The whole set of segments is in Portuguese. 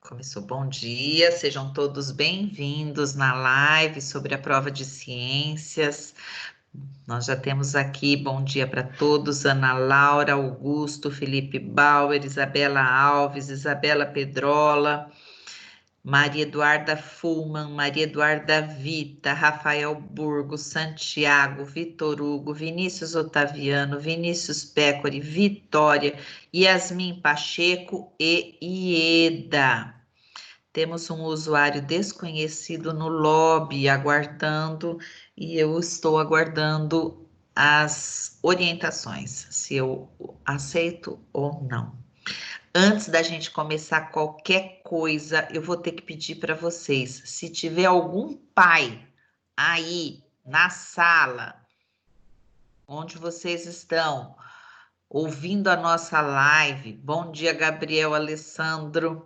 Começou, bom dia, sejam todos bem-vindos na live sobre a prova de ciências. Nós já temos aqui, bom dia para todos, Ana Laura, Augusto, Felipe Bauer, Isabela Alves, Isabela Pedrola, Maria Eduarda Fulman, Maria Eduarda Vita, Rafael Burgo, Santiago, Vitor Hugo, Vinícius Otaviano, Vinícius Pécori, Vitória, Yasmin Pacheco e Ieda. Temos um usuário desconhecido no lobby aguardando e eu estou aguardando as orientações, se eu aceito ou não. Antes da gente começar qualquer coisa, eu vou ter que pedir para vocês, se tiver algum pai aí na sala, onde vocês estão, ouvindo a nossa live, bom dia, Gabriel Alessandro.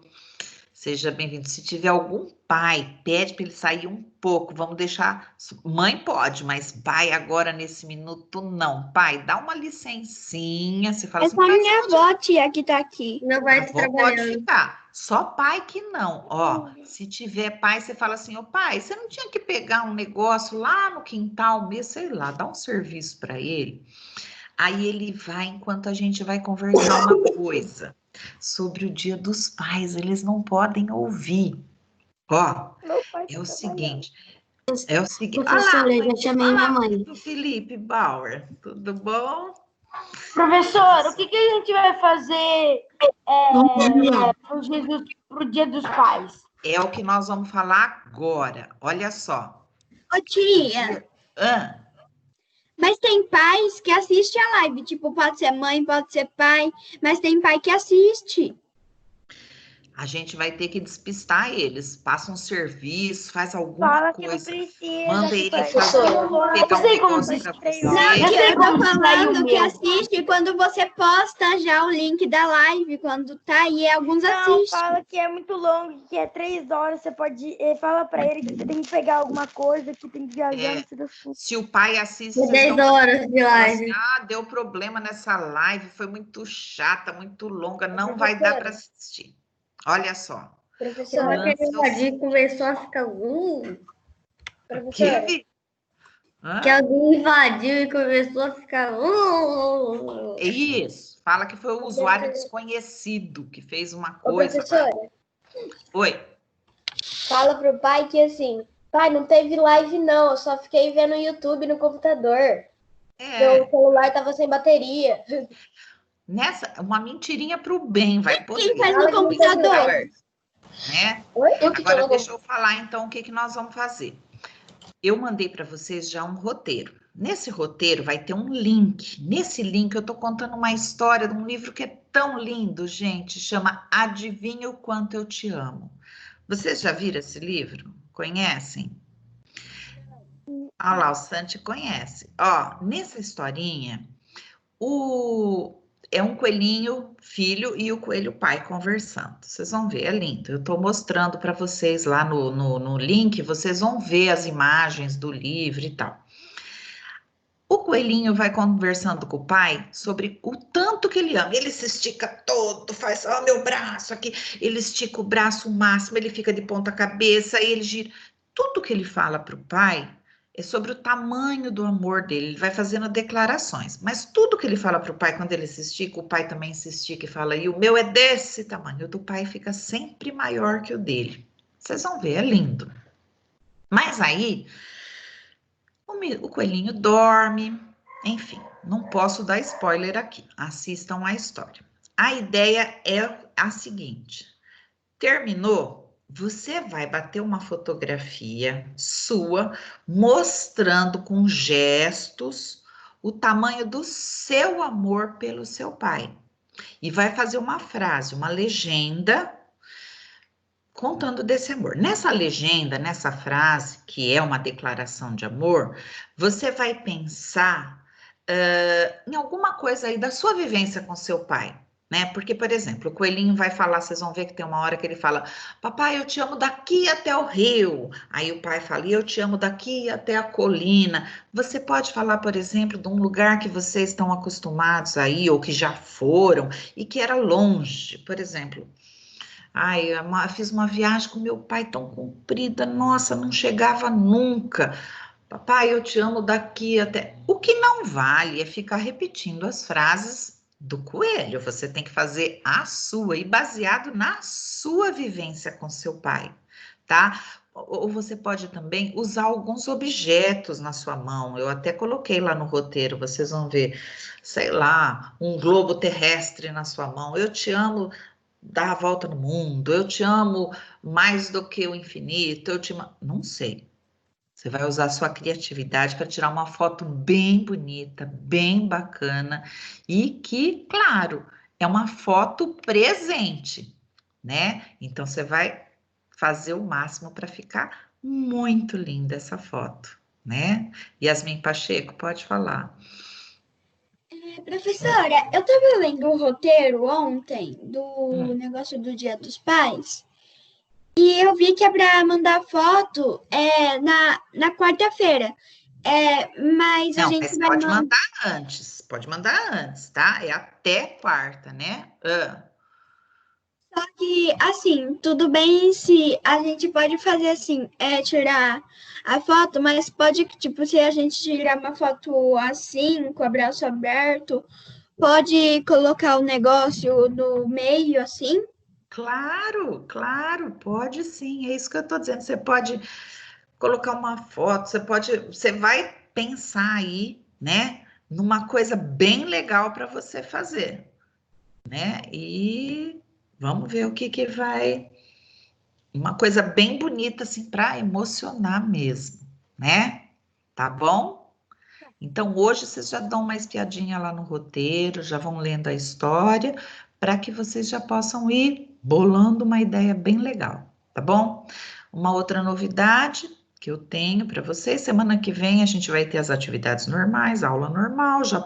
Seja bem-vindo. Se tiver algum pai, pede para ele sair um pouco. Vamos deixar. Mãe pode, mas pai agora nesse minuto não. Pai, dá uma licencinha. Você fala É assim, só pai, minha avó, tia, que tá aqui. Não a vai avó trabalhando. pode ficar. Só pai que não. Ó, se tiver pai, você fala assim, ô pai, você não tinha que pegar um negócio lá no quintal mesmo, sei lá, dá um serviço para ele. Aí ele vai enquanto a gente vai conversar uma coisa sobre o Dia dos Pais, eles não podem ouvir. Ó, é o seguinte, Professora, eu já chamei minha mãe. do Felipe Bauer, tudo bom? Professor, o que a gente vai fazer pro Dia dos Pais? É o que nós vamos falar agora, olha só. Ô, tia, mas tem pais que assistem a live, tipo, pode ser mãe, pode ser pai, mas tem pai que assiste. A gente vai ter que despistar eles, passa um serviço, faz alguma coisa, manda ele fazer, pegar um negócio pra você. Não, tia, eu tô falando que assiste quando você posta já o link da live, quando tá aí, alguns assistem. Fala que é muito longo, que é 3 horas, você pode... Fala pra ele que você tem que pegar alguma coisa, que tem que viajar, não sei das coisas. Se o pai assiste... 10 horas de live. Assim, deu problema nessa live, foi muito chata, muito longa, não vai dar para assistir. Olha só. Professora, aquele invadiu começou a ficar... Professora, que alguém invadiu e começou a ficar... Isso, fala que foi o usuário desconhecido que fez uma coisa. Professora, Oi. fala pro pai que assim, pai, não teve live não, eu só fiquei vendo o YouTube no computador. Meu celular tava sem bateria. Uma mentirinha pro bem, vai poder. Quem faz no computador? Né? Oi? Agora deixa eu falar então o que nós vamos fazer. Eu mandei para vocês já um roteiro. Nesse roteiro vai ter um link. Nesse link eu tô contando uma história de um livro que é tão lindo, gente, chama Adivinha o Quanto Eu Te Amo. Vocês já viram esse livro? Conhecem? Olha lá, o Santi conhece. Ó, nessa historinha, é um coelhinho filho e o coelho pai conversando. Vocês vão ver, é lindo. Eu estou mostrando para vocês lá no link, vocês vão ver as imagens do livro e tal. O coelhinho vai conversando com o pai sobre o tanto que ele ama. Ele se estica todo, faz, ó, meu braço aqui. Ele estica o braço o máximo, ele fica de ponta cabeça, ele gira. Tudo que ele fala para o pai é sobre o tamanho do amor dele, ele vai fazendo declarações, mas tudo que ele fala para o pai, quando ele se estica, o pai também se estica e fala, e o meu é desse tamanho, o do pai fica sempre maior que o dele. Vocês vão ver, é lindo. Mas aí, o coelhinho dorme, enfim, não posso dar spoiler aqui, assistam a história. A ideia é a seguinte, terminou? Você vai bater uma fotografia sua mostrando com gestos o tamanho do seu amor pelo seu pai. E vai fazer uma frase, uma legenda contando desse amor. Nessa legenda, nessa frase, que é uma declaração de amor, você vai pensar em alguma coisa aí da sua vivência com seu pai. Né? Porque, por exemplo, o coelhinho vai falar, vocês vão ver que tem uma hora que ele fala, papai, eu te amo daqui até o rio. Aí o pai fala, eu te amo daqui até a colina. Você pode falar, por exemplo, de um lugar que vocês estão acostumados aí, ou que já foram, e que era longe. Por exemplo, Ai, fiz uma viagem com meu pai tão comprida, nossa, não chegava nunca. Papai, eu te amo daqui até. O que não vale é ficar repetindo as frases do coelho. Você tem que fazer a sua e baseado na sua vivência com seu pai, tá? Ou você pode também usar alguns objetos na sua mão. Eu até coloquei lá no roteiro, vocês vão ver, sei lá, um globo terrestre na sua mão. Eu te amo, dar a volta no mundo. Eu te amo mais do que o infinito. Não sei. Você vai usar a sua criatividade para tirar uma foto bem bonita, bem bacana e que, claro, é uma foto presente, né? Então você vai fazer o máximo para ficar muito linda essa foto, né? Yasmin Pacheco, pode falar. Professora, eu estava lendo o roteiro ontem do negócio do Dia dos Pais. E eu vi que é para mandar foto na quarta-feira. Mas Não, a gente mas vai pode mandar antes, tá? É até quarta, né? Só que, assim, tudo bem se a gente pode fazer assim, tirar a foto, mas pode, tipo, se a gente tirar uma foto assim, com o braço aberto, pode colocar o negócio no meio, assim? Claro, claro, pode sim, é isso que eu estou dizendo. Você pode colocar uma foto, você vai pensar aí, né, numa coisa bem legal para você fazer, né? E vamos ver o que vai, uma coisa bem bonita assim para emocionar mesmo, né? Tá bom? Então hoje vocês já dão uma espiadinha lá no roteiro, já vão lendo a história, para que vocês já possam ir bolando uma ideia bem legal, tá bom? Uma outra novidade que eu tenho para vocês, semana que vem a gente vai ter as atividades normais, aula normal, já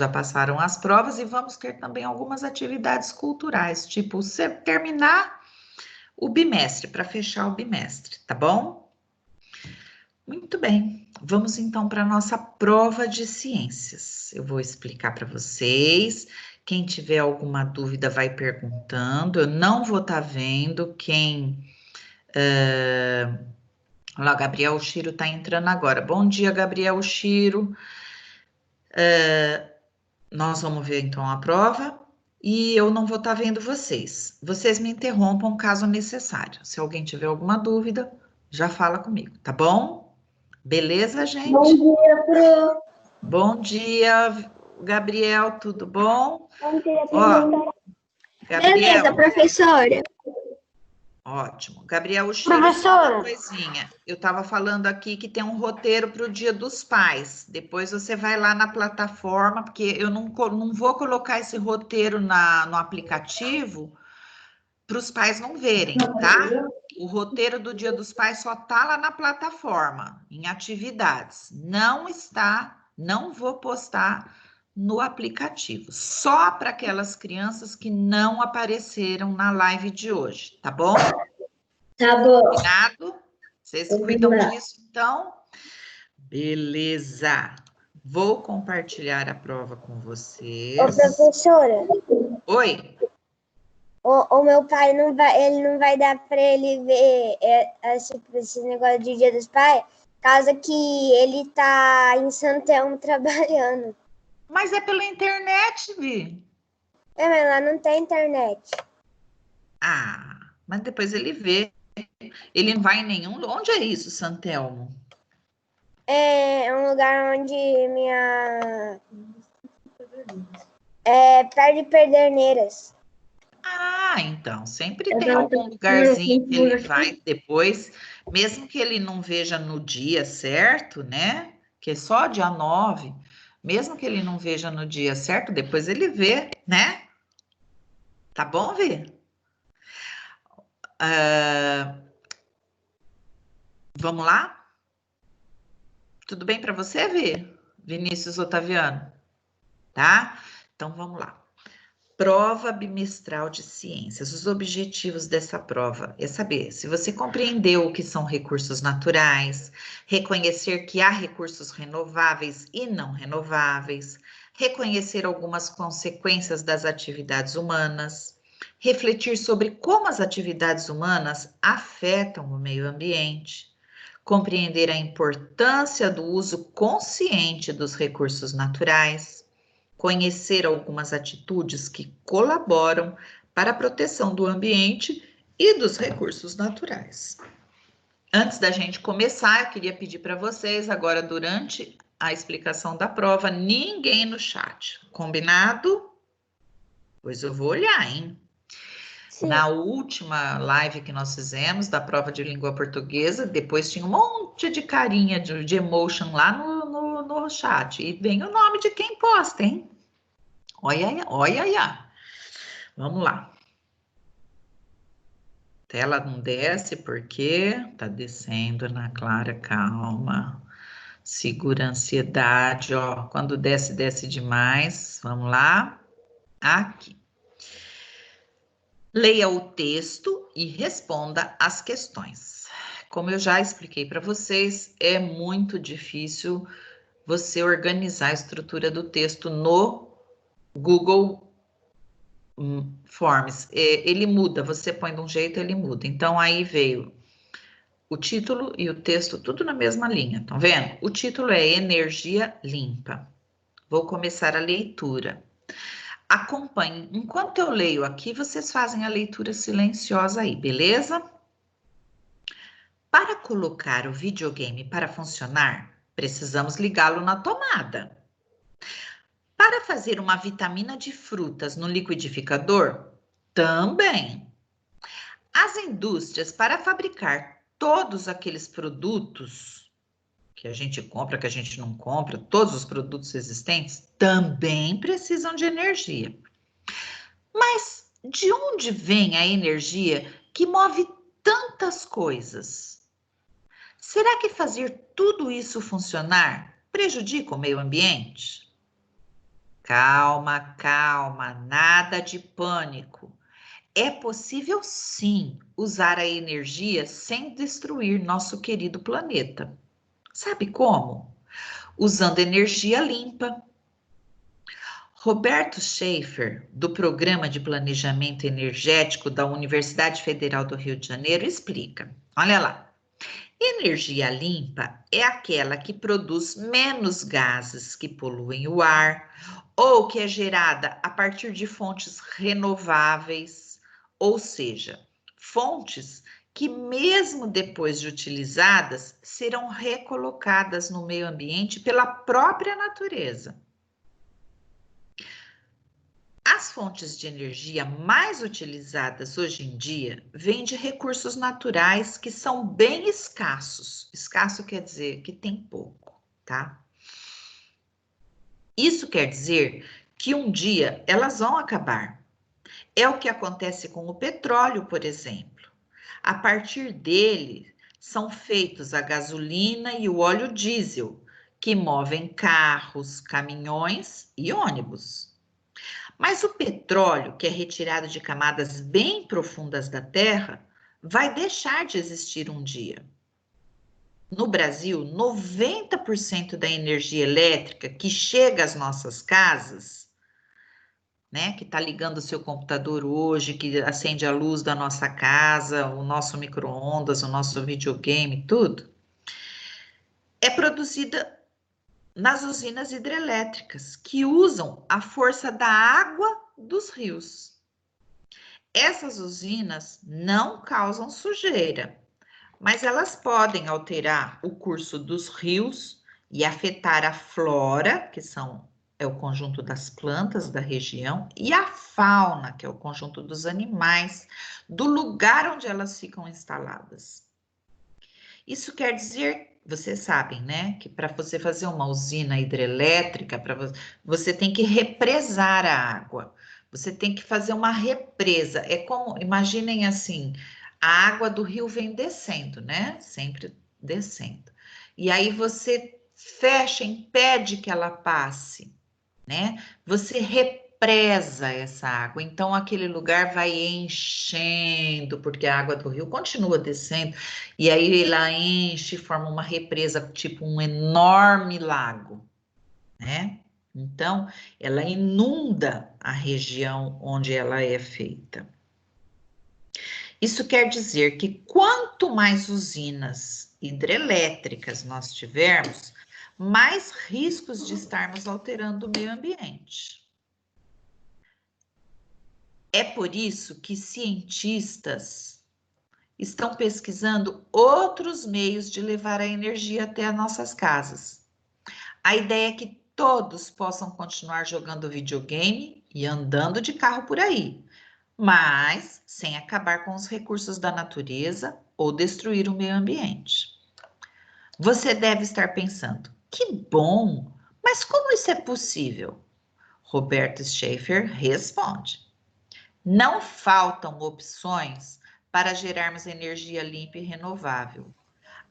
passaram as provas e vamos ter também algumas atividades culturais, tipo você terminar o bimestre, para fechar o bimestre, tá bom? Muito bem, vamos então para a nossa prova de ciências. Eu vou explicar para vocês. Quem tiver alguma dúvida vai perguntando. Eu não vou estar vendo quem. Olha lá, Gabriel Chiro está entrando agora. Bom dia, Gabriel Chiro. Nós vamos ver então a prova e eu não vou estar vendo vocês. Vocês me interrompam caso necessário. Se alguém tiver alguma dúvida, já fala comigo, tá bom? Beleza, gente? Bom dia, Pro. Bom dia, Gabriel, tudo bom? Bom dia, Ó, Beleza, Gabriel, professora. ótimo. Gabriel, o Chiro, Professora. uma coisinha. Eu estava falando aqui que tem um roteiro para o Dia dos Pais. Depois você vai lá na plataforma, porque eu não vou colocar esse roteiro no aplicativo para os pais não verem, tá? O roteiro do Dia dos Pais só tá lá na plataforma, em atividades. Não vou postar no aplicativo, só para aquelas crianças que não apareceram na live de hoje, tá bom? Tá bom. Combinado? Vocês cuidam disso, então? Beleza. Vou compartilhar a prova com vocês. Ô, professora, Oi. o meu pai ele não vai dar para ele ver esse negócio de Dia dos Pais, caso que ele tá em Santelmo trabalhando. Mas é pela internet, Vi. Mas lá não tem internet. Ah, mas depois ele vê. Ele não vai em nenhum. Onde é isso, Santelmo? É um lugar onde perto de Pederneiras. Ah, então, sempre tem algum lugarzinho que ele vai depois, mesmo que ele não veja no dia certo, né? Que é só dia 9, mesmo que ele não veja no dia certo, depois ele vê, né? Tá bom, Vi? Vamos lá? Tudo bem para você, Vi? Vinícius Otaviano? Tá? Então, vamos lá. Prova bimestral de ciências. Os objetivos dessa prova é saber se você compreendeu o que são recursos naturais, reconhecer que há recursos renováveis e não renováveis, reconhecer algumas consequências das atividades humanas, refletir sobre como as atividades humanas afetam o meio ambiente, compreender a importância do uso consciente dos recursos naturais, conhecer algumas atitudes que colaboram para a proteção do ambiente e dos recursos naturais. Antes da gente começar, eu queria pedir para vocês, agora durante a explicação da prova, ninguém no chat. Combinado? Pois eu vou olhar, hein? Sim. Na última live que nós fizemos da prova de língua portuguesa, depois tinha um monte de carinha de emotion lá no chat. E vem o nome de quem posta, hein? Olha, olha, olha. Vamos lá. Tela não desce porque tá descendo, Ana Clara, calma. Segura a ansiedade, ó. Quando desce, desce demais. Vamos lá. Aqui. Leia o texto e responda as questões. Como eu já expliquei para vocês, é muito difícil você organizar a estrutura do texto no Google Forms. Ele muda, você põe de um jeito, ele muda. Então, aí veio o título e o texto, tudo na mesma linha, estão vendo? O título é Energia Limpa. Vou começar a leitura. Acompanhem. Enquanto eu leio aqui, vocês fazem a leitura silenciosa aí, beleza? Para colocar o videogame para funcionar, precisamos ligá-lo na tomada. Para fazer uma vitamina de frutas no liquidificador, também. As indústrias, para fabricar todos aqueles produtos que a gente compra, que a gente não compra, todos os produtos existentes, também precisam de energia. Mas de onde vem a energia que move tantas coisas? Será que fazer tudo isso funcionar prejudica o meio ambiente? Calma, calma, nada de pânico. É possível sim usar a energia sem destruir nosso querido planeta. Sabe como? Usando energia limpa. Roberto Schaefer, do Programa de Planejamento Energético da Universidade Federal do Rio de Janeiro, explica. Olha lá. Energia limpa é aquela que produz menos gases que poluem o ar ou que é gerada a partir de fontes renováveis, ou seja, fontes que mesmo depois de utilizadas serão recolocadas no meio ambiente pela própria natureza. As fontes de energia mais utilizadas hoje em dia vêm de recursos naturais que são bem escassos. Escasso quer dizer que tem pouco, tá? Isso quer dizer que um dia elas vão acabar. É o que acontece com o petróleo, por exemplo. A partir dele são feitos a gasolina e o óleo diesel, que movem carros, caminhões e ônibus. Mas o petróleo, que é retirado de camadas bem profundas da Terra, vai deixar de existir um dia. No Brasil, 90% da energia elétrica que chega às nossas casas, né, que está ligando o seu computador hoje, que acende a luz da nossa casa, o nosso micro-ondas, o nosso videogame, tudo, é produzida nas usinas hidrelétricas, que usam a força da água dos rios. Essas usinas não causam sujeira, mas elas podem alterar o curso dos rios e afetar a flora, que é o conjunto das plantas da região, e a fauna, que é o conjunto dos animais, do lugar onde elas ficam instaladas. Isso quer dizer, vocês sabem, né, que para você fazer uma usina hidrelétrica, você tem que represar a água. Você tem que fazer uma represa. É como, imaginem assim, a água do rio vem descendo, né? Sempre descendo. E aí você fecha, impede que ela passe, né? Você represa essa água. Então aquele lugar vai enchendo, porque a água do rio continua descendo, e aí ela enche e forma uma represa, tipo um enorme lago, né? Então, ela inunda a região onde ela é feita. Isso quer dizer que quanto mais usinas hidrelétricas nós tivermos, mais riscos de estarmos alterando o meio ambiente. É por isso que cientistas estão pesquisando outros meios de levar a energia até as nossas casas. A ideia é que todos possam continuar jogando videogame e andando de carro por aí, mas sem acabar com os recursos da natureza ou destruir o meio ambiente. Você deve estar pensando, que bom, mas como isso é possível? Roberto Schaefer responde: não faltam opções para gerarmos energia limpa e renovável.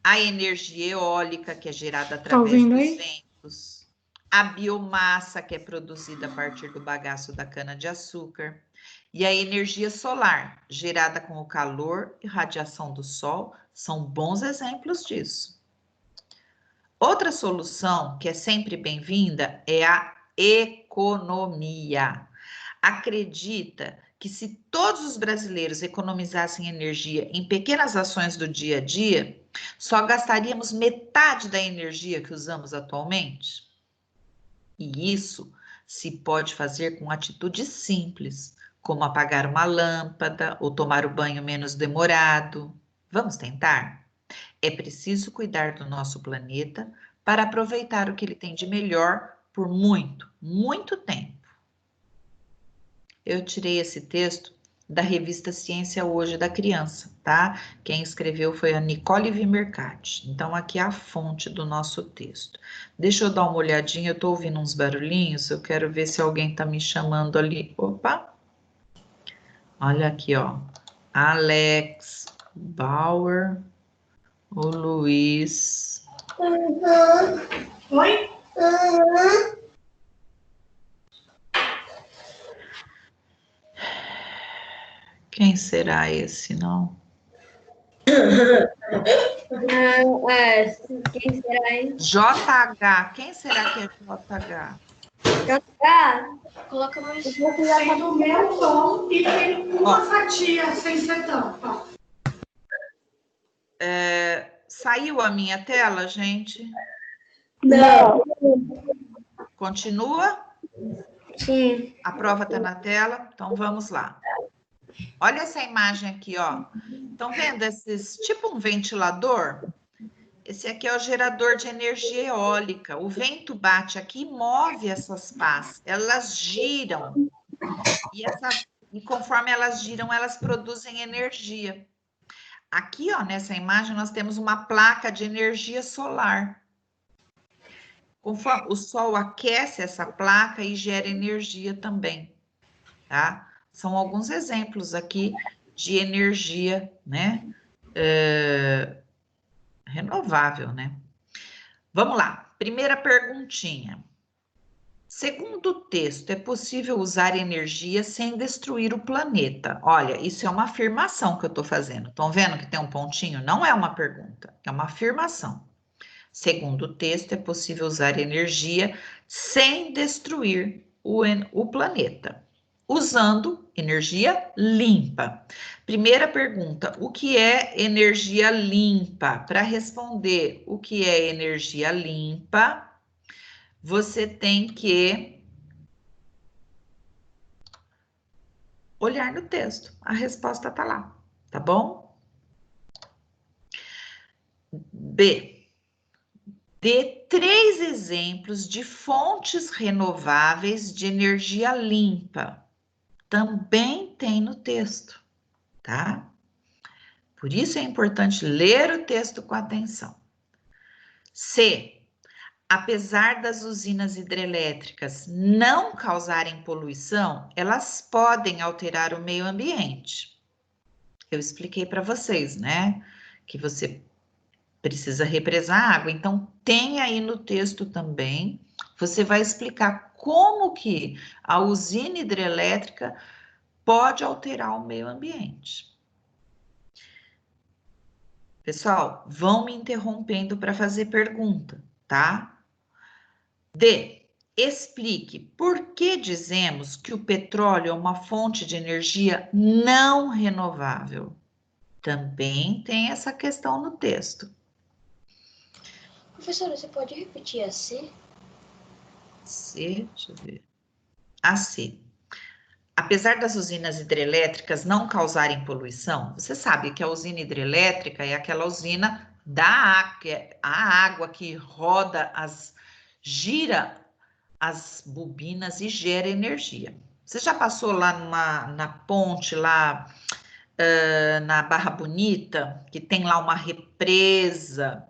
A energia eólica, que é gerada através dos ventos, a biomassa, que é produzida a partir do bagaço da cana-de-açúcar, e a energia solar, gerada com o calor e radiação do sol, são bons exemplos disso. Outra solução, que é sempre bem-vinda, é a economia. Acredita que se todos os brasileiros economizassem energia em pequenas ações do dia a dia, só gastaríamos metade da energia que usamos atualmente? E isso se pode fazer com atitudes simples, como apagar uma lâmpada ou tomar o banho menos demorado. Vamos tentar? É preciso cuidar do nosso planeta para aproveitar o que ele tem de melhor por muito, muito tempo. Eu tirei esse texto da revista Ciência Hoje da Criança, tá? Quem escreveu foi a Nicole Vimercati. Então, aqui é a fonte do nosso texto. Deixa eu dar uma olhadinha, eu tô ouvindo uns barulhinhos, eu quero ver se alguém tá me chamando ali. Opa! Olha aqui, ó. Alex Bauer, o Luiz. Oi? Quem será esse, não? Quem será, hein? JH. Quem será que é JH? Coloca mais. Do meu tom e tem uma fatia sem ser tampa. Saiu a minha tela, gente? Não. Continua? Sim. A prova está na tela? Então vamos lá. Olha essa imagem aqui, ó. Estão vendo esses, tipo um ventilador? Esse aqui é o gerador de energia eólica. O vento bate aqui e move essas pás. Elas giram. E conforme elas giram, elas produzem energia. Aqui, ó, nessa imagem, nós temos uma placa de energia solar. Conforme o sol aquece essa placa e gera energia também, tá? São alguns exemplos aqui de energia, né? Renovável, né? Vamos lá. Primeira perguntinha. Segundo o texto, é possível usar energia sem destruir o planeta? Olha, isso é uma afirmação que eu estou fazendo. Estão vendo que tem um pontinho? Não é uma pergunta, é uma afirmação. Segundo o texto, é possível usar energia sem destruir o planeta, usando energia limpa. Primeira pergunta: o que é energia limpa? Para responder o que é energia limpa, você tem que olhar no texto. A resposta está lá, tá bom? B. Dê 3 exemplos de fontes renováveis de energia limpa. Também tem no texto, tá? Por isso é importante ler o texto com atenção. C. Apesar das usinas hidrelétricas não causarem poluição, elas podem alterar o meio ambiente. Eu expliquei para vocês, né? Que você precisa represar água. Então, tem aí no texto também, você vai explicar como que a usina hidrelétrica pode alterar o meio ambiente. Pessoal, vão me interrompendo para fazer pergunta, tá? D. explique por que dizemos que o petróleo é uma fonte de energia não renovável. Também tem essa questão no texto. Professora, você pode repetir a C? C, deixa eu ver. A C. Apesar das usinas hidrelétricas não causarem poluição, você sabe que a usina hidrelétrica é aquela usina a água que roda, gira as bobinas e gera energia. Você já passou lá na ponte, lá na Barra Bonita, que tem lá uma represa?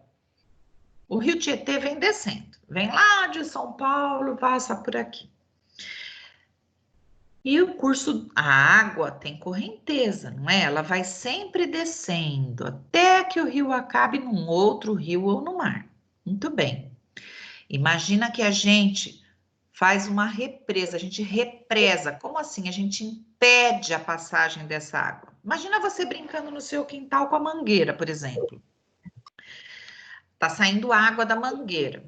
O Rio Tietê vem descendo, vem lá de São Paulo, passa por aqui. E a água tem correnteza, não é? Ela vai sempre descendo até que o rio acabe num outro rio ou no mar. Muito bem. Imagina que a gente faz uma represa, a gente represa. Como assim? A gente impede a passagem dessa água. Imagina você brincando no seu quintal com a mangueira, por exemplo. Tá saindo água da mangueira.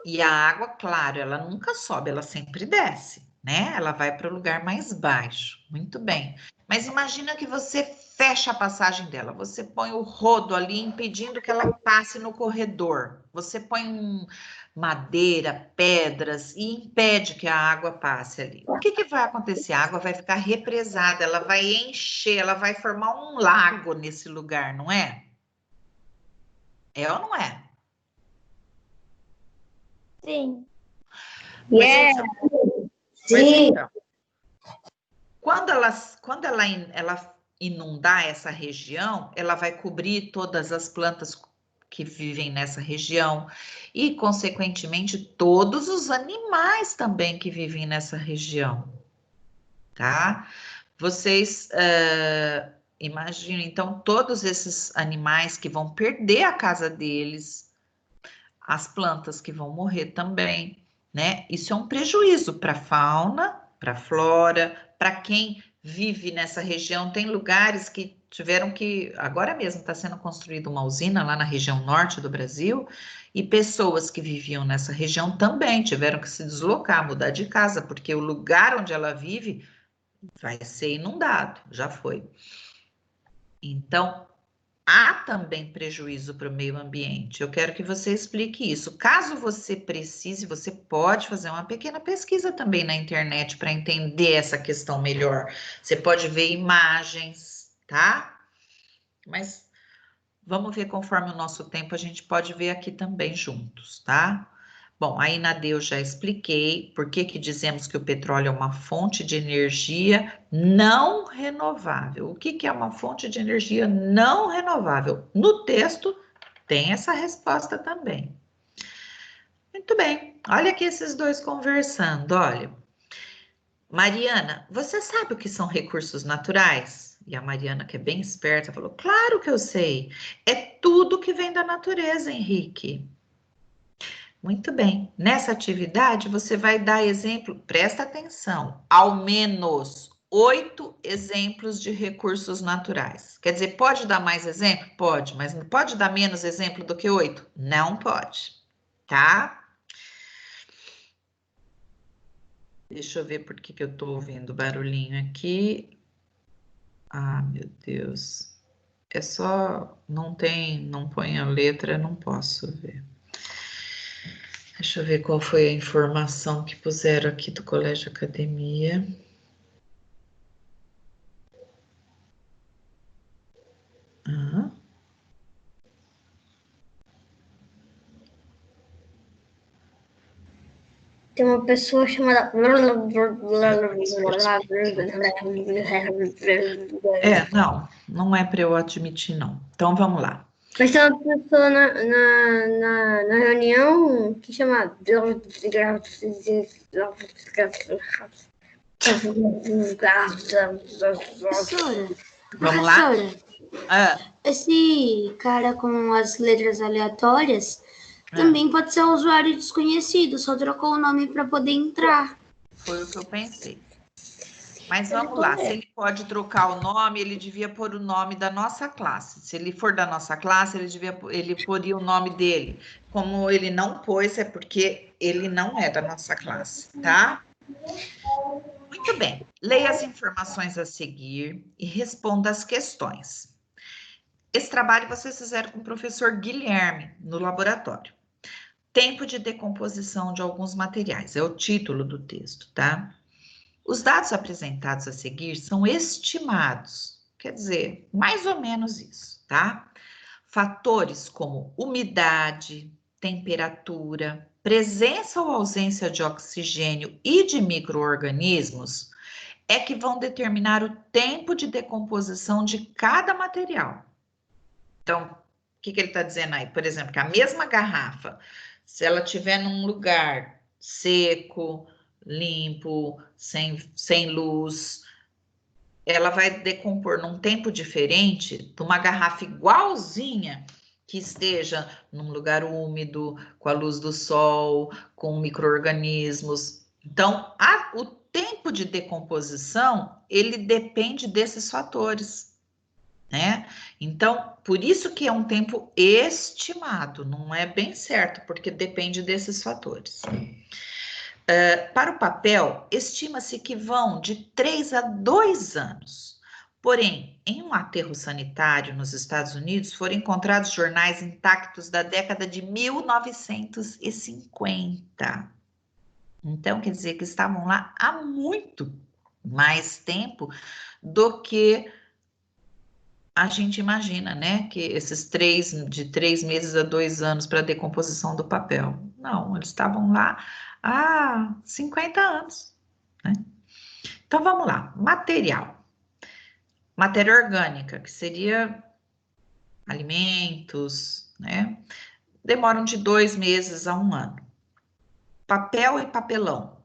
E a água, claro, ela nunca sobe, ela sempre desce, né? Ela vai para o lugar mais baixo. Muito bem. Mas imagina que você fecha a passagem dela. Você põe o rodo ali, impedindo que ela passe no corredor. Você põe madeira, pedras e impede que a água passe ali. O que vai acontecer? A água vai ficar represada, ela vai encher, ela vai formar um lago nesse lugar, não é? É ou não é? Sim. Yeah. Sim. Então, quando ela inundar essa região, ela vai cobrir todas as plantas que vivem nessa região e, consequentemente, todos os animais também que vivem nessa região, tá? Vocês imaginam, então, todos esses animais que vão perder a casa deles, as plantas que vão morrer também, né? Isso é um prejuízo para a fauna, para a flora, para quem vive nessa região. Tem lugares que tiveram que, agora mesmo está sendo construída uma usina lá na região norte do Brasil, e pessoas que viviam nessa região também tiveram que se deslocar, mudar de casa, porque o lugar onde ela vive vai ser inundado, já foi. Então, há também prejuízo para o meio ambiente. Eu quero que você explique isso. Caso você precise, você pode fazer uma pequena pesquisa também na internet para entender essa questão melhor. Você pode ver imagens, tá? Mas vamos ver conforme o nosso tempo, a gente pode ver aqui também juntos, tá? Bom, aí na D eu já expliquei por que dizemos que o petróleo é uma fonte de energia não renovável. O que é uma fonte de energia não renovável? No texto tem essa resposta também. Muito bem, olha aqui esses dois conversando, olha. Mariana, você sabe o que são recursos naturais? E a Mariana, que é bem esperta, falou, claro que eu sei. É tudo que vem da natureza, Henrique. Muito bem. Nessa atividade, você vai dar exemplo, presta atenção, ao menos 8 exemplos de recursos naturais. Quer dizer, pode dar mais exemplo? Pode, mas não pode dar menos exemplo do que 8? Não pode, tá? Deixa eu ver por que eu tô ouvindo barulhinho aqui. Ah, meu Deus. É só, não põe a letra, não posso ver. Deixa eu ver qual foi a informação que puseram aqui do Colégio Academia. Tem uma pessoa chamada... Não é para eu admitir, não. Então, vamos lá. Mas tem uma pessoa na reunião que chama... Professora, Vamos lá? esse cara com as letras aleatórias também pode ser um usuário desconhecido, só trocou o nome para poder entrar. Foi o que eu pensei. Mas vamos lá, se ele pode trocar o nome, ele devia pôr o nome da nossa classe. Se ele for da nossa classe, ele poria o nome dele. Como ele não pôs, é porque ele não é da nossa classe, tá? Muito bem. Leia as informações a seguir e responda as questões. Esse trabalho vocês fizeram com o professor Guilherme, no laboratório. Tempo de decomposição de alguns materiais, é o título do texto, tá? Os dados apresentados a seguir são estimados, quer dizer, mais ou menos isso, tá? Fatores como umidade, temperatura, presença ou ausência de oxigênio e de micro-organismos é que vão determinar o tempo de decomposição de cada material. Então, o que ele está dizendo aí? Por exemplo, que a mesma garrafa, se ela estiver num lugar seco, limpo, sem luz, ela vai decompor num tempo diferente de uma garrafa igualzinha que esteja num lugar úmido, com a luz do sol, com micro-organismos. Então, o tempo de decomposição, ele depende desses fatores, né? Então, por isso que é um tempo estimado, não é bem certo, porque depende desses fatores. Para o papel, estima-se que vão de 3 a 2 anos. Porém, em um aterro sanitário nos Estados Unidos, foram encontrados jornais intactos da década de 1950. Então, quer dizer que estavam lá há muito mais tempo do que a gente imagina, né? Que esses de 3 meses a 2 anos para a decomposição do papel. Não, eles estavam lá há 50 anos, né? Então, vamos lá. Material. Matéria orgânica, que seria alimentos, né? Demoram de 2 meses a 1 ano. Papel e papelão.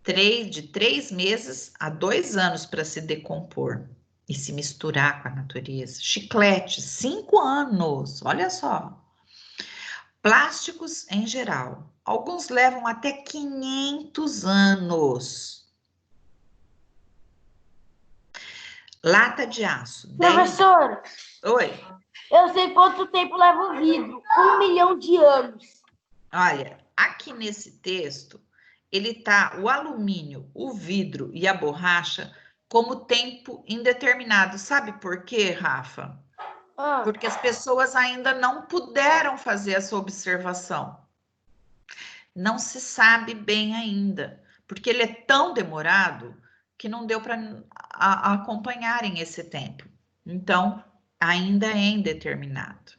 De 3 meses a 2 anos para se decompor e se misturar com a natureza. Chiclete, 5 anos, olha só. Plásticos em geral, alguns levam até 500 anos. Lata de aço. Professora, Oi. eu sei quanto tempo leva o vidro. 1 milhão de anos. Olha, aqui nesse texto, ele tá o alumínio, o vidro e a borracha como tempo indeterminado. Sabe por quê, Rafa? Porque as pessoas ainda não puderam fazer essa observação. Não se sabe bem ainda, porque ele é tão demorado que não deu para acompanharem esse tempo. Então, ainda é indeterminado.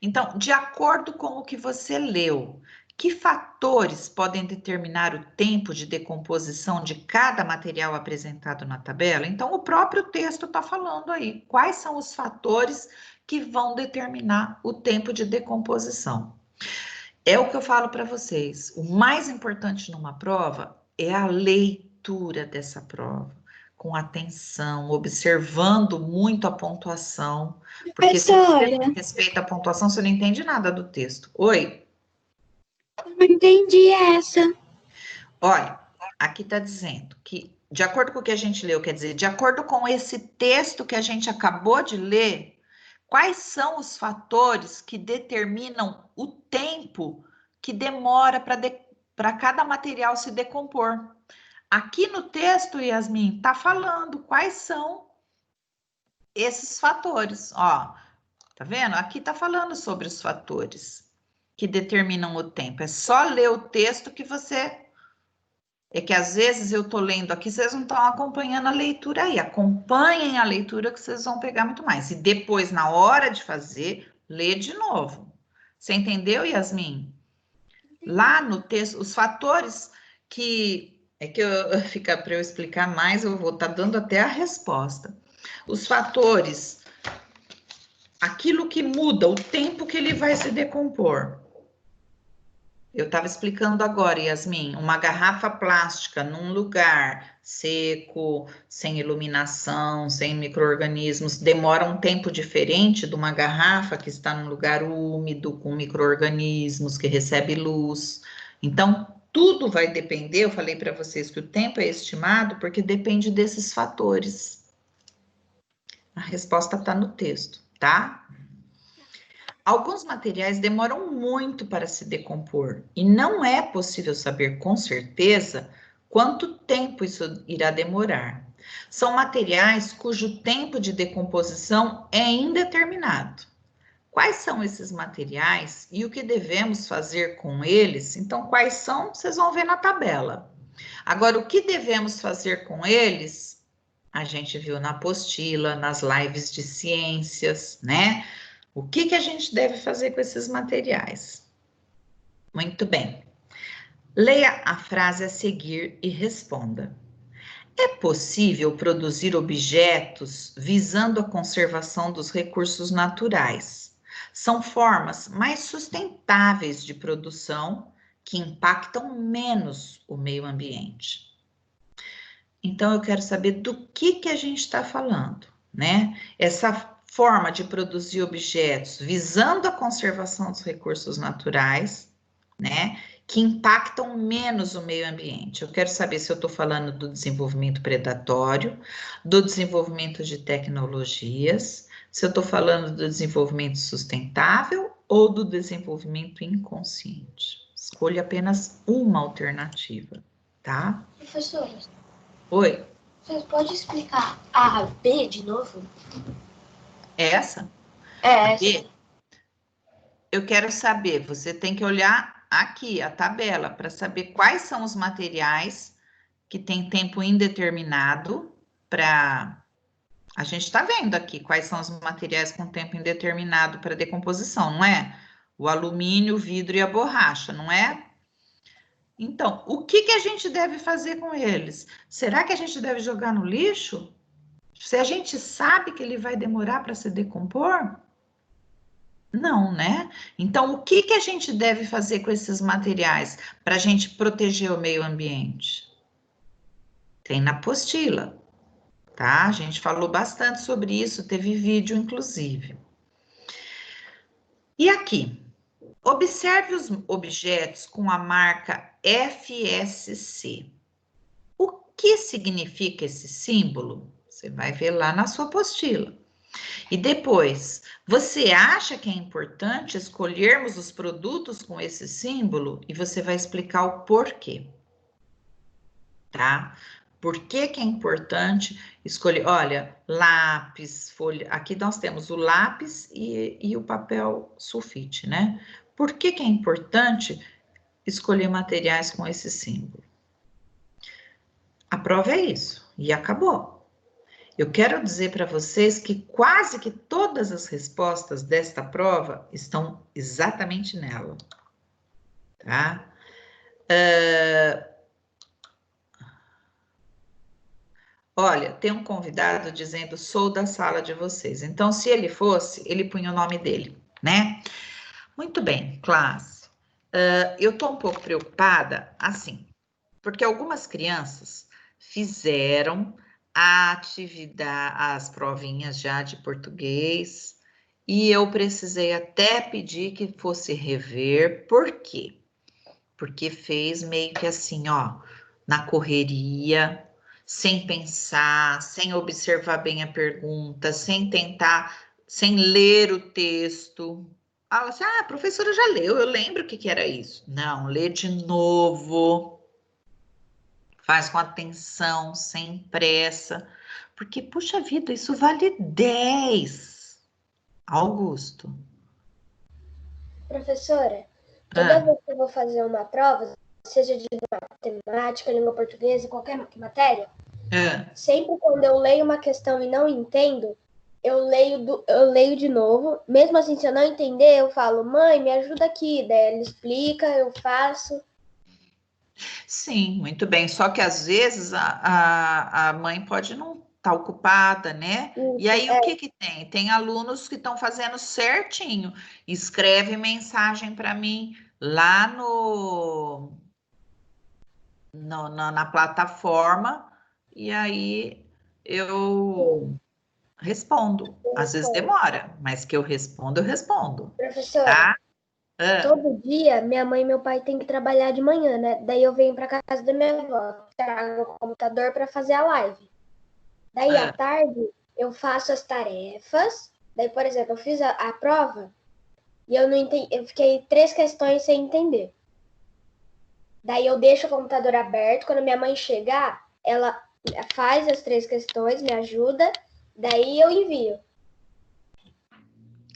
Então, de acordo com o que você leu, que fatores podem determinar o tempo de decomposição de cada material apresentado na tabela? Então, o próprio texto está falando aí. Quais são os fatores que vão determinar o tempo de decomposição? É o que eu falo para vocês. O mais importante numa prova é a leitura dessa prova, com atenção, observando muito a pontuação, porque se você não respeita a pontuação, você não entende nada do texto. Oi? Não entendi essa. Olha, aqui está dizendo que, de acordo com o que a gente leu, quer dizer, de acordo com esse texto que a gente acabou de ler, quais são os fatores que determinam o tempo que demora para cada material se decompor? Aqui no texto, Yasmin, está falando quais são esses fatores. Ó, tá vendo? Aqui está falando sobre os fatores que determinam o tempo. É só ler o texto que você... É que às vezes eu tô lendo aqui, vocês não estão acompanhando a leitura aí. Acompanhem a leitura que vocês vão pegar muito mais. E depois, na hora de fazer, lê de novo. Você entendeu, Yasmin? Lá no texto, os fatores que... É que fica para eu explicar mais, eu vou estar dando até a resposta. Os fatores, aquilo que muda, o tempo que ele vai se decompor. Eu estava explicando agora, Yasmin, uma garrafa plástica num lugar seco, sem iluminação, sem micro-organismos, demora um tempo diferente de uma garrafa que está num lugar úmido, com micro-organismos, que recebe luz. Então, tudo vai depender, eu falei para vocês que o tempo é estimado porque depende desses fatores. A resposta está no texto, tá? Alguns materiais demoram muito para se decompor e não é possível saber com certeza quanto tempo isso irá demorar. São materiais cujo tempo de decomposição é indeterminado. Quais são esses materiais e o que devemos fazer com eles? Então, quais são? Vocês vão ver na tabela. Agora, o que devemos fazer com eles? A gente viu na apostila, nas lives de ciências, né? O que a gente deve fazer com esses materiais? Muito bem. Leia a frase a seguir e responda. É possível produzir objetos visando a conservação dos recursos naturais. São formas mais sustentáveis de produção que impactam menos o meio ambiente. Então, eu quero saber do que a gente está falando, né? Essa forma de produzir objetos visando a conservação dos recursos naturais, né? Que impactam menos o meio ambiente. Eu quero saber se eu estou falando do desenvolvimento predatório, do desenvolvimento de tecnologias, se eu estou falando do desenvolvimento sustentável ou do desenvolvimento inconsciente. Escolha apenas uma alternativa, tá? Professora, Oi, você pode explicar a B de novo? essa? É, A B? Eu quero saber, você tem que olhar aqui a tabela para saber quais são os materiais que têm tempo indeterminado para... A gente está vendo aqui quais são os materiais com tempo indeterminado para decomposição, não é? O alumínio, o vidro e a borracha, não é? Então, o que a gente deve fazer com eles? Será que a gente deve jogar no lixo? Se a gente sabe que ele vai demorar para se decompor? Não, né? Então, o que a gente deve fazer com esses materiais para a gente proteger o meio ambiente? Tem na apostila, tá? A gente falou bastante sobre isso, teve vídeo, inclusive. E aqui, observe os objetos com a marca FSC. O que significa esse símbolo? Você vai ver lá na sua apostila. E depois, você acha que é importante escolhermos os produtos com esse símbolo? E você vai explicar o porquê, tá? Por que é importante escolher? Olha, lápis, folha. Aqui nós temos o lápis e o papel sulfite, né? Por que é importante escolher materiais com esse símbolo? A prova é isso, e acabou. Eu quero dizer para vocês que quase que todas as respostas desta prova estão exatamente nela, tá? Olha, tem um convidado dizendo, sou da sala de vocês. Então, se ele fosse, ele punha o nome dele, né? Muito bem, classe. Eu estou um pouco preocupada, assim, porque algumas crianças fizeram as provinhas já de português, e eu precisei até pedir que fosse rever. Por quê? Porque fez meio que assim, ó, na correria, sem pensar, sem observar bem a pergunta, sem tentar, sem ler o texto. Fala assim, a professora já leu, eu lembro o que era isso. Não, lê de novo. Faz com atenção, sem pressa, porque, puxa vida, isso vale 10. Augusto. Professora, toda vez que eu vou fazer uma prova, seja de matemática, língua portuguesa, qualquer matéria, sempre quando eu leio uma questão e não entendo, eu leio de novo. Mesmo assim, se eu não entender, eu falo, mãe, me ajuda aqui. Daí ela explica, eu faço. Sim, muito bem. Só que às vezes a mãe pode não estar ocupada, né? E aí o que tem? Tem alunos que estão fazendo certinho. Escreve mensagem para mim lá na plataforma e aí eu respondo. Às vezes demora, mas que eu respondo, Professora, tá? Todo dia, minha mãe e meu pai têm que trabalhar de manhã, né? Daí eu venho para casa da minha avó, trago o computador para fazer a live. Daí, à tarde, eu faço as tarefas. Daí, por exemplo, eu fiz a prova e eu não entendi, eu fiquei 3 questões sem entender. Daí eu deixo o computador aberto. Quando minha mãe chegar, ela faz as 3 questões, me ajuda. Daí eu envio.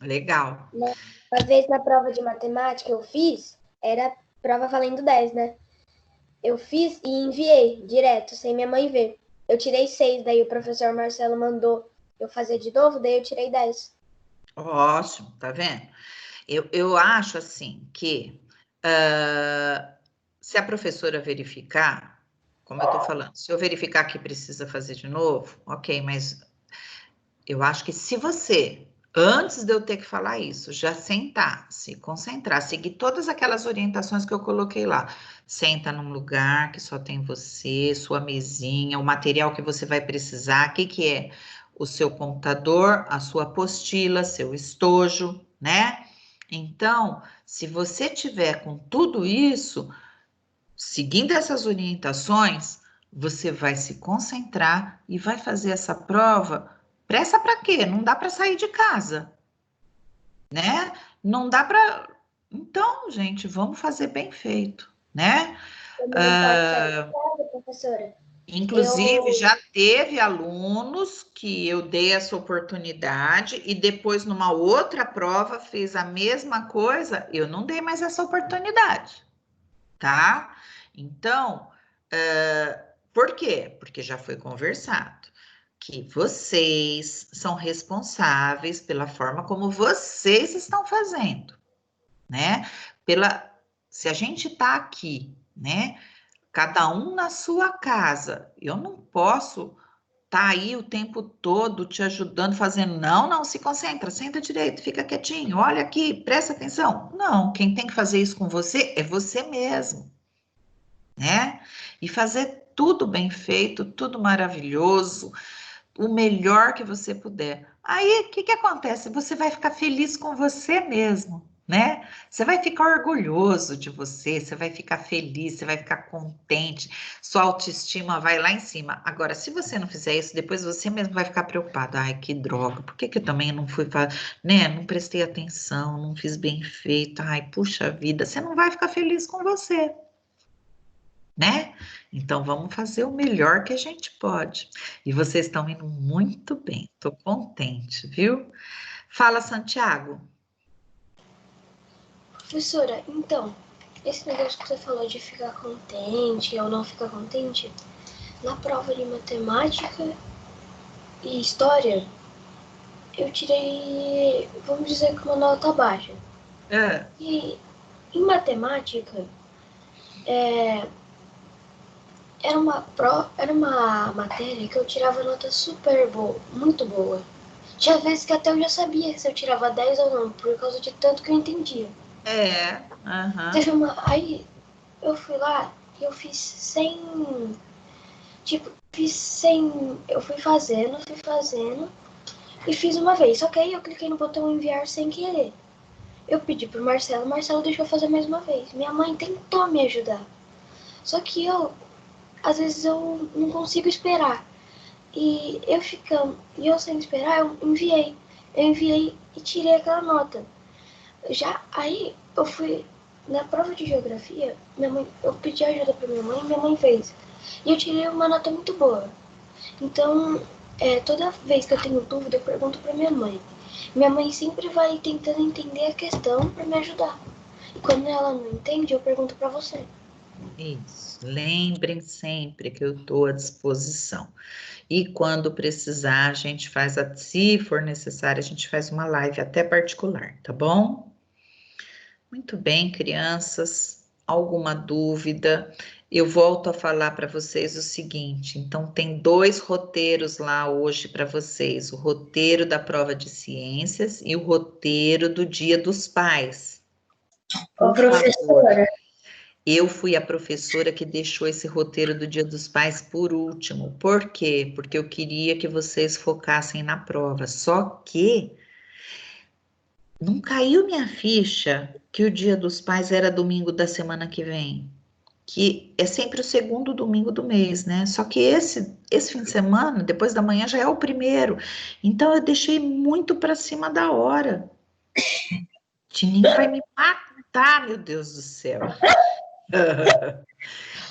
Legal. Uma vez na prova de matemática eu fiz, era prova valendo 10, né? Eu fiz e enviei direto, sem minha mãe ver. Eu tirei 6, daí o professor Marcelo mandou eu fazer de novo, daí eu tirei 10. Ótimo, tá vendo? Eu acho assim que se a professora verificar, como eu tô falando, se eu verificar que precisa fazer de novo, ok, mas eu acho que se você, antes de eu ter que falar isso, já sentar, se concentrar, seguir todas aquelas orientações que eu coloquei lá, senta num lugar que só tem você, sua mesinha, o material que você vai precisar, o que que é? O seu computador, a sua apostila, seu estojo, né? Então, se você tiver com tudo isso, seguindo essas orientações, você vai se concentrar e vai fazer essa prova. Pressa para quê? Não dá para sair de casa, né? Não dá para. Então, gente, vamos fazer bem feito, né? Não pode sair de casa, professora. Inclusive, já teve alunos que eu dei essa oportunidade e depois, numa outra prova, fez a mesma coisa, eu não dei mais essa oportunidade, tá? Então, por quê? Porque já foi conversado que vocês são responsáveis pela forma como vocês estão fazendo, né? Se a gente tá aqui, né? Cada um na sua casa, eu não posso tá aí o tempo todo te ajudando, fazendo, não, se concentra, senta direito, fica quietinho, olha aqui, presta atenção. Não, quem tem que fazer isso com você é você mesmo, né? E fazer tudo bem feito, tudo maravilhoso, o melhor que você puder. Aí, o que que acontece? Você vai ficar feliz com você mesmo, né? Você vai ficar orgulhoso de você, você vai ficar feliz, você vai ficar contente, sua autoestima vai lá em cima. Agora, se você não fizer isso, depois você mesmo vai ficar preocupado. Ai, que droga, por que que eu também não fui, né? Não prestei atenção, não fiz bem feito. Ai, puxa vida, você não vai ficar feliz com você, né? Então vamos fazer o melhor que a gente pode. E vocês estão indo muito bem, estou contente, viu? Fala, Santiago. Professora, então, esse negócio que você falou de ficar contente ou não ficar contente, na prova de matemática e história, eu tirei, vamos dizer que uma nota baixa. E em matemática, era uma matéria que eu tirava nota super boa, muito boa. Tinha vezes que até eu já sabia se eu tirava 10 ou não, por causa de tanto que eu entendia. Teve aí eu fui lá e eu fiz sem. Tipo, eu fui fazendo e fiz uma vez. Só que aí eu cliquei no botão enviar sem querer. Eu pedi pro Marcelo, o Marcelo deixou eu fazer mais uma vez. Minha mãe tentou me ajudar. Só que às vezes eu não consigo esperar. E eu sem esperar, eu enviei. Eu enviei e tirei aquela nota. Já aí eu fui na prova de geografia, eu pedi ajuda pra minha mãe e minha mãe fez. E eu tirei uma nota muito boa. Então, toda vez que eu tenho dúvida, eu pergunto pra minha mãe. Minha mãe sempre vai tentando entender a questão pra me ajudar. E quando ela não entende, eu pergunto pra você. Isso. Lembrem sempre que eu estou à disposição. E quando precisar, a gente faz, se for necessário, a gente faz uma live até particular, tá bom? Muito bem, crianças. Alguma dúvida? Eu volto a falar para vocês o seguinte: então, tem 2 roteiros lá hoje para vocês: o roteiro da prova de ciências e o roteiro do Dia dos Pais. Por favor. Eu fui a professora que deixou esse roteiro do Dia dos Pais por último. Por quê? Porque eu queria que vocês focassem na prova. Só que não caiu minha ficha que o Dia dos Pais era domingo da semana que vem? Que é sempre o segundo domingo do mês, né? Só que esse fim de semana, depois da manhã, já é o primeiro. Então, eu deixei muito para cima da hora. Tininho vai me matar, meu Deus do céu.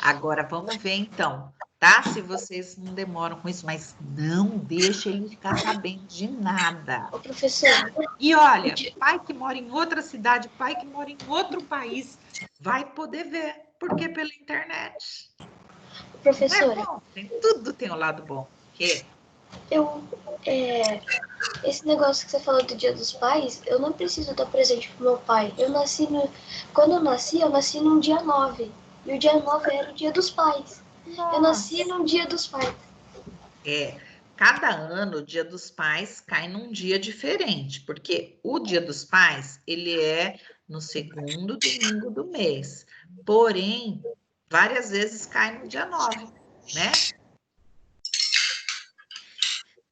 Agora, vamos ver, então, tá? Se vocês não demoram com isso, mas não deixa ele ficar sabendo de nada. Ô, professora. E olha, pai que mora em outra cidade, pai que mora em outro país, vai poder ver, porque pela internet. Professora. Não é bom? Tudo tem um lado bom. Que? Esse negócio que você falou do Dia dos Pais, eu não preciso dar presente pro meu pai. Quando eu nasci num dia 9. E o dia 9 era o Dia dos Pais. Nossa. Eu nasci num Dia dos Pais. Cada ano o Dia dos Pais cai num dia diferente, porque o Dia dos Pais, ele é no segundo domingo do mês. Porém, várias vezes cai no dia 9, né?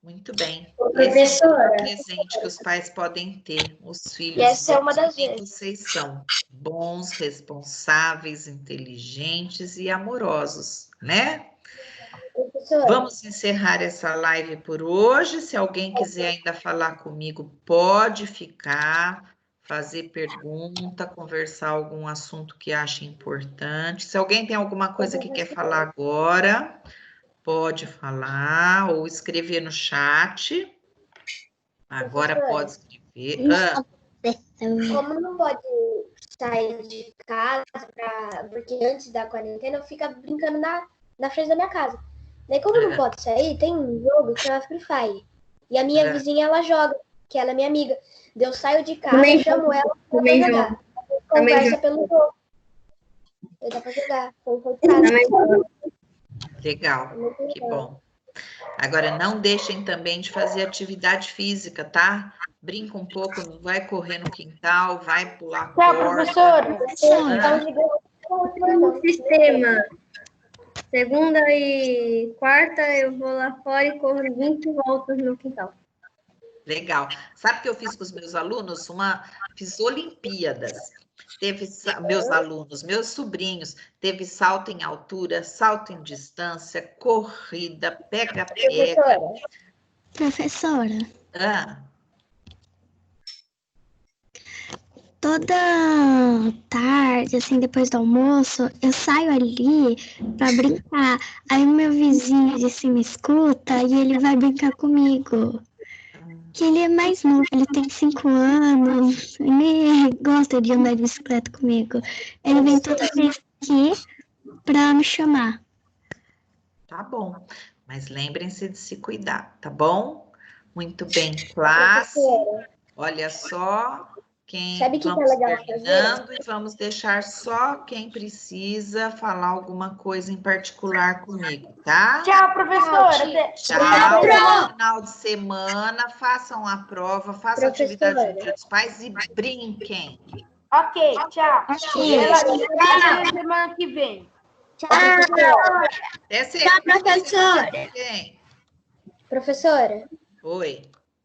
Muito bem. Professora. Esse é o presente que os pais podem ter, os filhos. E essa é uma das vezes. Vocês são bons, responsáveis, inteligentes e amorosos, né? Professora. Vamos encerrar essa live por hoje. Se alguém quiser ainda falar comigo, pode ficar, fazer pergunta, conversar algum assunto que acha importante. Se alguém tem alguma coisa que quer falar agora, pode falar ou escrever no chat. Agora pode escrever. Como não pode sair de casa, porque antes da quarentena eu fico brincando na frente da minha casa. Daí, como não pode sair, tem um jogo que chama Free Fire. E a minha vizinha, ela joga, que ela é minha amiga. Daí eu saio de casa, eu chamo ela pra jogar. Conversa pelo jogo. Daí dá pra jogar. Legal, que bom. Agora, não deixem também de fazer atividade física, tá? Brinca um pouco, vai correr no quintal, vai pular corda. Professora. No sistema. Segunda e quarta eu vou lá fora e corro 20 voltas no quintal. Legal. Sabe o que eu fiz com os meus alunos? Fiz Olimpíadas. Teve meus alunos, meus sobrinhos, teve salto em altura, salto em distância, corrida, pega-pega. Professora. Toda tarde, assim, depois do almoço, eu saio ali pra brincar. Aí o meu vizinho de cima escuta e ele vai brincar comigo. Que ele é mais novo, ele tem 5 anos, ele gosta de andar de bicicleta comigo. Ele vem toda vez aqui pra me chamar. Tá bom, mas lembrem-se de se cuidar, tá bom? Muito bem, classe. Olha só. Sabe o que é legal fazer? E vamos deixar só quem precisa falar alguma coisa em particular comigo, tá? Tchau, professora. Tchau. No final de semana, façam a prova, façam a atividade do Dia dos Pais e brinquem. Ok, tchau. Até semana que vem. Tchau, Tchau, professora. Quem? Professora. Oi.